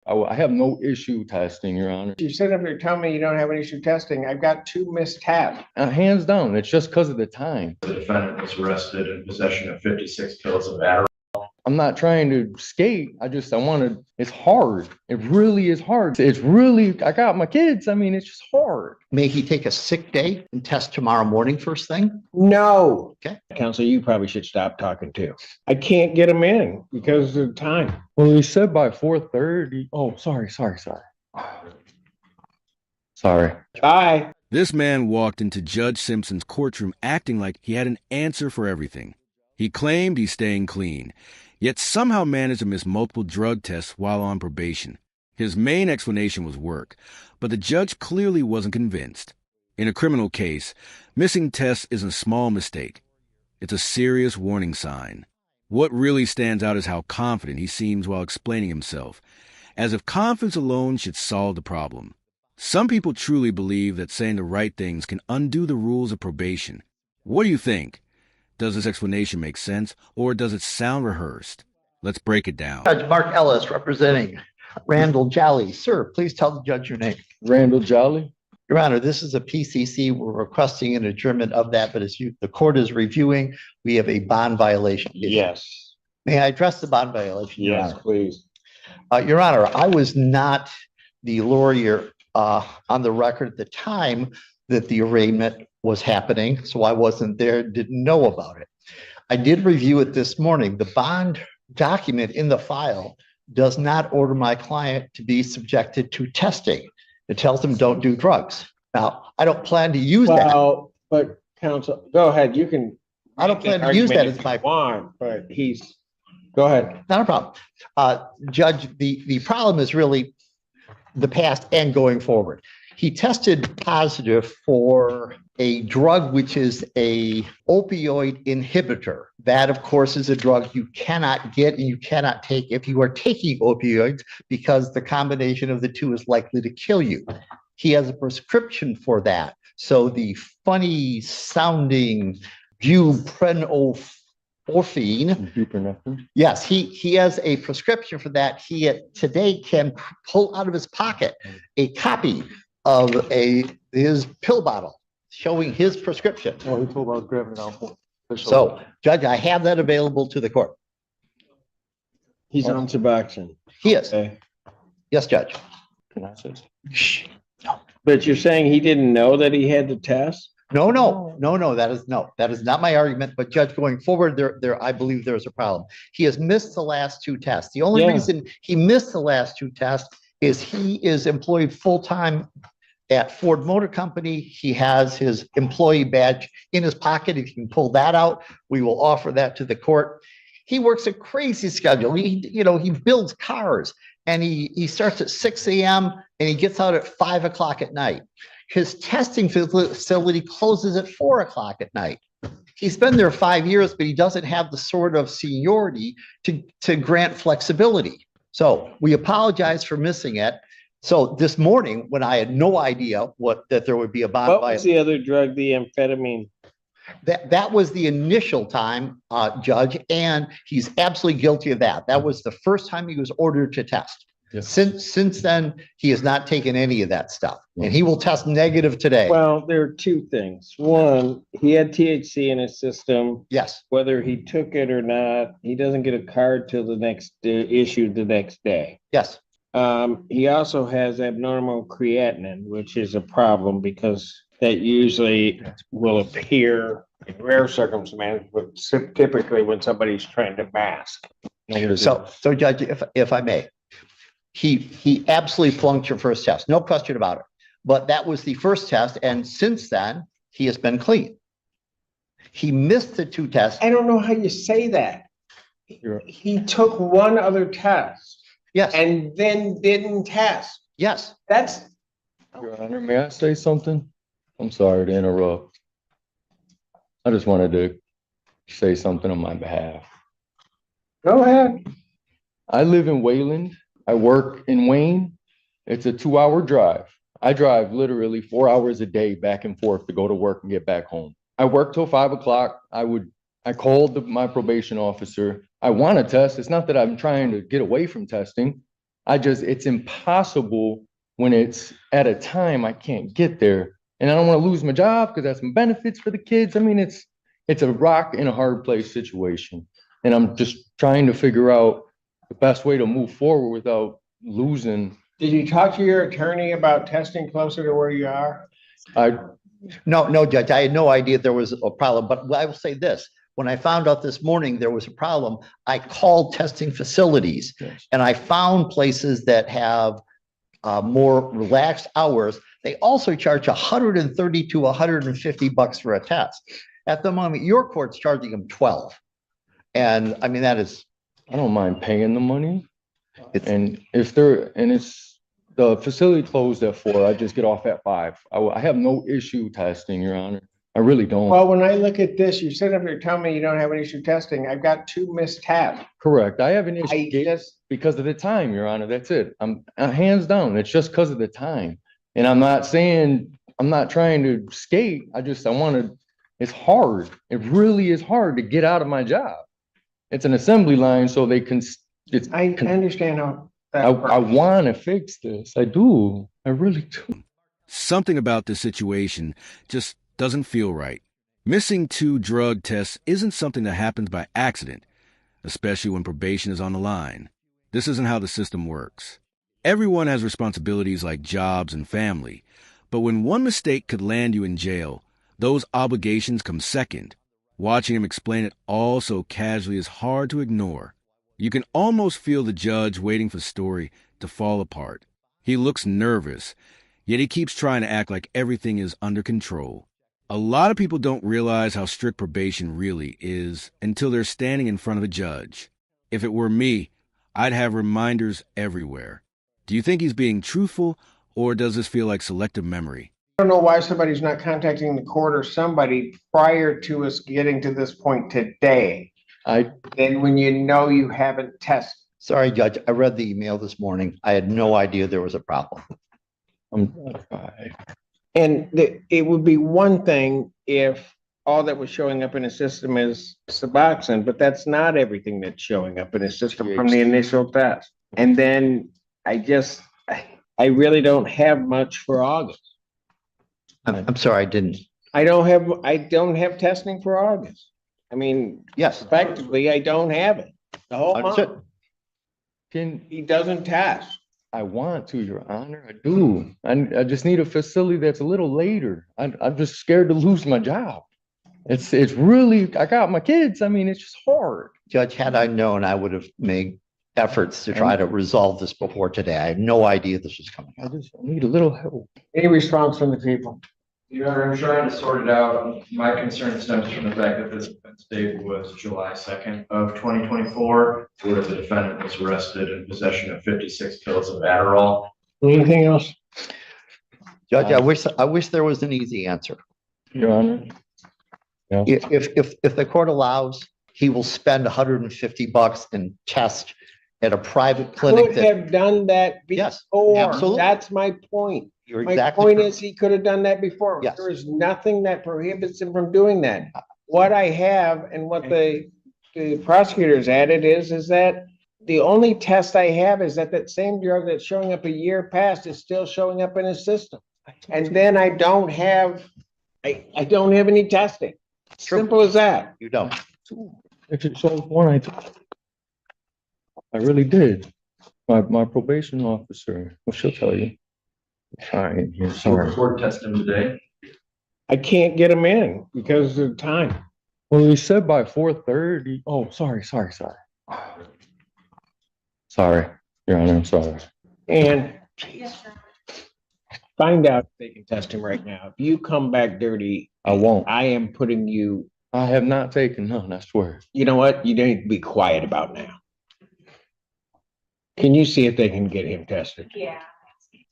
I have no issue testing, Your Honor. You sit up here telling me you don't have an issue testing. I've got 2 missed tests. Hands down, it's just because of the time. The defendant was arrested in possession of 56 pills of Adderall. I'm not trying to skate. I wanted, it's hard. It really is hard. It's really, I got my kids. I mean, it's just hard. May he take a sick day and test tomorrow morning first thing? No. Okay. Counsel, you probably should stop talking too. I can't get him in because of the time. Well, he said by 4:30. Oh, sorry. Sorry. Bye. This man walked into Judge Simpson's courtroom acting like he had an answer for everything. He claimed he's staying clean, yet somehow managed to miss multiple drug tests while on probation. His main explanation was work, but the judge clearly wasn't convinced. In a criminal case, missing tests isn't a small mistake. It's a serious warning sign. What really stands out is how confident he seems while explaining himself, as if confidence alone should solve the problem. Some people truly believe that saying the right things can undo the rules of probation. What do you think? Does this explanation make sense, or does it sound rehearsed? Let's break it down. Judge Mark Ellis representing Randall Jolly. Sir, please tell the judge your name. Randall Jolly. Your Honor, this is a PCC. We're requesting an adjournment of that, but as the court is reviewing, we have a bond violation. Yes. May I address the bond violation? Your Yes, Honor? please. Your Honor, I was not the lawyer on the record at the time that the arraignment was happening, so I wasn't there, didn't know about it. I did review it this morning. The bond document in the file does not order my client to be subjected to testing. It tells them don't do drugs. Now, I don't plan to use that. Well, but counsel, go ahead. You can. I don't plan to use that as my. Want, but go ahead. Not a problem. Judge, the problem is really the past and going forward. He tested positive for a drug which is a opioid inhibitor. That, of course, is a drug you cannot get and you cannot take if you are taking opioids, because the combination of the two is likely to kill you. He has a prescription for that. So the funny sounding buprenorphine. Yes, he has a prescription for that. He today can pull out of his pocket a copy of his pill bottle showing his prescription. Oh, he told me I was grabbing it out. So, Judge, I have that available to the court. He's on Suboxone. He is. Okay. Yes, Judge. Can I say? Shh. But you're saying he didn't know that he had the test? No. That is not my argument. But Judge, going forward, I believe there's a problem. He has missed the last 2 tests. The only reason he missed the last 2 tests is he is employed full-time at Ford Motor Company. He has his employee badge in his pocket. If you can pull that out, we will offer that to the court. He works a crazy schedule. He builds cars, and he starts at 6 a.m. and he gets out at 5 o'clock at night. His testing facility closes at 4 o'clock at night. He's been there 5 years, but he doesn't have the sort of seniority to grant flexibility. So we apologize for missing it. So this morning, when I had no idea that there would be a bond violation. What was the other drug, the amphetamine? That was the initial time, Judge, and he's absolutely guilty of that. That was the first time he was ordered to test. Yes. Since then, he has not taken any of that stuff, and he will test negative today. Well, there are 2 things. One, he had THC in his system. Yes. Whether he took it or not, he doesn't get a card till the next issued the next day. Yes. He also has abnormal creatinine, which is a problem because that usually will appear in rare circumstances, but typically when somebody's trying to mask. So Judge, if I may, he absolutely flunked your first test, no question about it. But that was the first test, and since then he has been clean. He missed the 2 tests. I don't know how you say that. He took one other test. Yes. And then didn't test. Yes. That's. Your Honor, may I say something? I'm sorry to interrupt. I just wanted to say something on my behalf. Go ahead. I live in Wayland. I work in Wayne. It's a 2-hour drive. I drive literally 4 hours a day back and forth to go to work and get back home. I work till 5 o'clock. I called my probation officer. I want to test. It's not that I'm trying to get away from testing. It's impossible when it's at a time I can't get there. And I don't want to lose my job because that's some benefits for the kids. I mean, it's a rock in a hard place situation. And I'm just trying to figure out the best way to move forward without losing. Did you talk to your attorney about testing closer to where you are? No, Judge, I had no idea there was a problem, but I will say this. When I found out this morning there was a problem, I called testing facilities and I found places that have more relaxed hours. They also charge 130 to 150 bucks for a test. At the moment, your court's charging them 12. And I mean, I don't mind paying the money. It's- And it's the facility closed at 4. I just get off at 5. I have no issue testing, Your Honor. I really don't. Well, when I look at this, you sit up there telling me you don't have an issue testing. I've got 2 missed tests. Correct. I have an I issue just, because of the time, Your Honor. That's it. I'm hands down. It's just because of the time. And I'm not trying to skate. It's hard. It really is hard to get out of my job. It's an assembly line, so they can, I understand how that I works. want to fix this. I do. I really do. Something about this situation just doesn't feel right. Missing 2 drug tests isn't something that happens by accident, especially when probation is on the line. This isn't how the system works. Everyone has responsibilities like jobs and family, but when one mistake could land you in jail, those obligations come second. Watching him explain it all so casually is hard to ignore. You can almost feel the judge waiting for the story to fall apart. He looks nervous, yet he keeps trying to act like everything is under control. A lot of people don't realize how strict probation really is until they're standing in front of a judge. If it were me, I'd have reminders everywhere. Do you think he's being truthful, or does this feel like selective memory? I don't know why somebody's not contacting the court or somebody prior to us getting to this point today. Then when you know you haven't tested. sorry, Judge, I read the email this morning. I had no idea there was a problem. And it would be one thing if all that was showing up in a system is Suboxone, but that's not everything that's showing up in a system from the initial test. And then I really don't have much for August. I'm sorry, I didn't. I don't have testing for August. I mean, Yes. effectively, I don't have it. The whole Understood. month. He doesn't test. I want to, Your Honor. I do. I just need a facility that's a little later. I'm just scared to lose my job. It's really, I got my kids. I mean, it's just hard. Judge, had I known, I would have made efforts to try to resolve this before today. I had no idea this was coming I up. just need a little help. Any response from the people? Your Honor, I'm trying to sort it out. My concern stems from the fact that this offense date was July 2nd of 2024, where the defendant was arrested in possession of 56 pills of Adderall. Anything else? Judge, I wish there was an easy answer. Your Honor. Yeah. If the court allows, he will spend 150 bucks and test at a private clinic Could that, have done that Yes, before. absolutely. That's my point. you're My exactly point correct. is he could have done that before. Yes. There is nothing that prohibits him from doing that. What I have and what the prosecutors added is that the only test I have is that same drug that's showing up a year past is still showing up in his system. And then I don't have any testing. True. Simple as that. You don't. If it shows one, I really did. My probation officer, well, she'll tell you. Fine, here, sorry. Court test him today. I can't get him in because of time. Well, he said by 4:30. Oh, sorry. Sorry, Your Honor, I'm sorry. And find out if they can test him right now. If you come back dirty, I won't. I am putting you, I have not taken none, I swear. you know what? You need to be quiet about now. Can you see if they can get him tested? Yeah.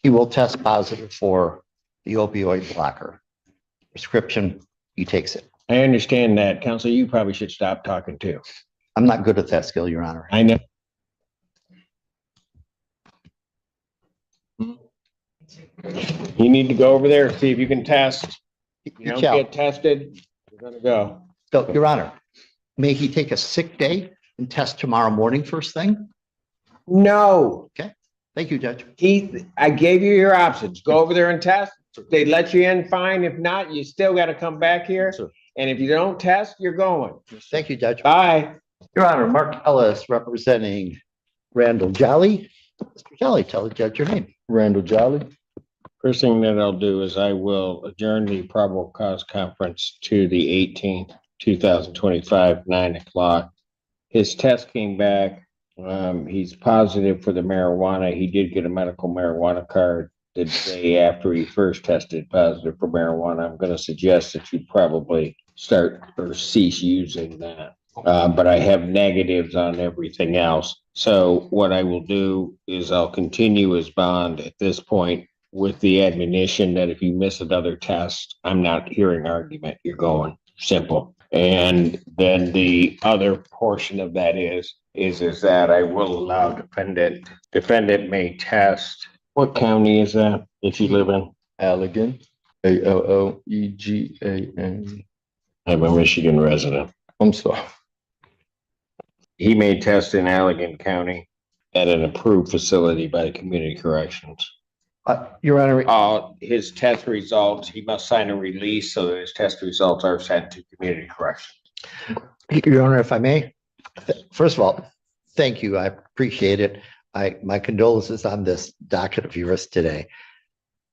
He will test positive for the opioid blocker. Prescription, he takes it. I understand that. Counsel, you probably should stop talking too. I'm not good at that skill, Your Honor. I know. You need to go over there, see if you can test. You You don't shall. get tested, you're gonna go. So, Your Honor, may he take a sick day and test tomorrow morning first thing? No. Okay. Thank you, Judge. I gave you your options. Go over there and test. If they let you in, fine. If not, you still got to come back here. Sure. And if you don't test, you're going. Thank you, Judge. Bye. Your Honor, Mark Ellis representing Randall Jolly. Mr. Jolly, tell the judge your name. Randall Jolly. First thing that I'll do is I will adjourn the probable cause conference to the 18th, 2025, 9 o'clock. His test came back. He's positive for the marijuana. He did get a medical marijuana card the day after he first tested positive for marijuana. I'm going to suggest that you probably start or cease using that. But I have negatives on everything else. So what I will do is I'll continue his bond at this point with the admonition that if you miss another test, I'm not hearing argument. You're going. Simple. And then the other portion of that is that I will allow defendant may test. What county is that if you live in? Allegan, Allegan. I'm a Michigan resident. I'm sorry. He may test in Allegan County at an approved facility by Community Corrections. Your Honor, His test results, he must sign a release so that his test results are sent to Community Corrections. Your Honor, if I may, first of all, thank you. I appreciate it. My condolences on this docket of yours today.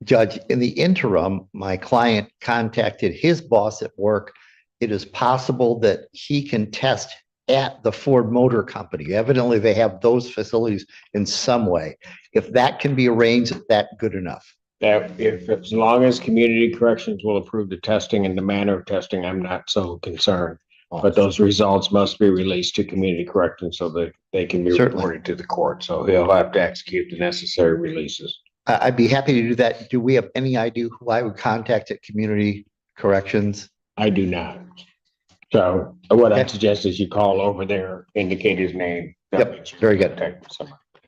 Judge, in the interim, my client contacted his boss at work. It is possible that he can test at the Ford Motor Company. Evidently, they have those facilities in some way. If that can be arranged, that good enough. That if as long as Community Corrections will approve the testing and the manner of testing, I'm not so concerned. But those results must be released to Community Corrections so that they can be reported to the court. So he'll have to execute the necessary releases. I'd be happy to do that. Do we have any idea who I would contact at Community Corrections? I do not. So what I suggest is you call over there, indicate his name. Yep, very good.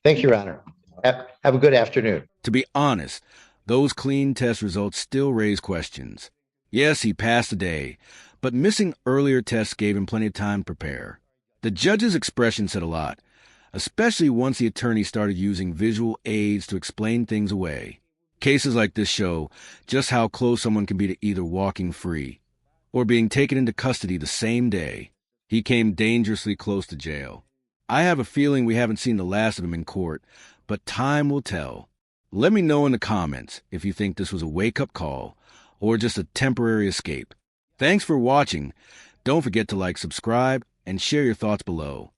Thank you, Your Honor. Have a good afternoon. To be honest, those clean test results still raise questions. Yes, he passed the day, but missing earlier tests gave him plenty of time to prepare. The judge's expression said a lot, especially once the attorney started using visual aids to explain things away. Cases like this show just how close someone can be to either walking free or being taken into custody the same day. He came dangerously close to jail. I have a feeling we haven't seen the last of him in court, but time will tell. Let me know in the comments if you think this was a wake-up call or just a temporary escape. Thanks for watching. Don't forget to like, subscribe, and share your thoughts below.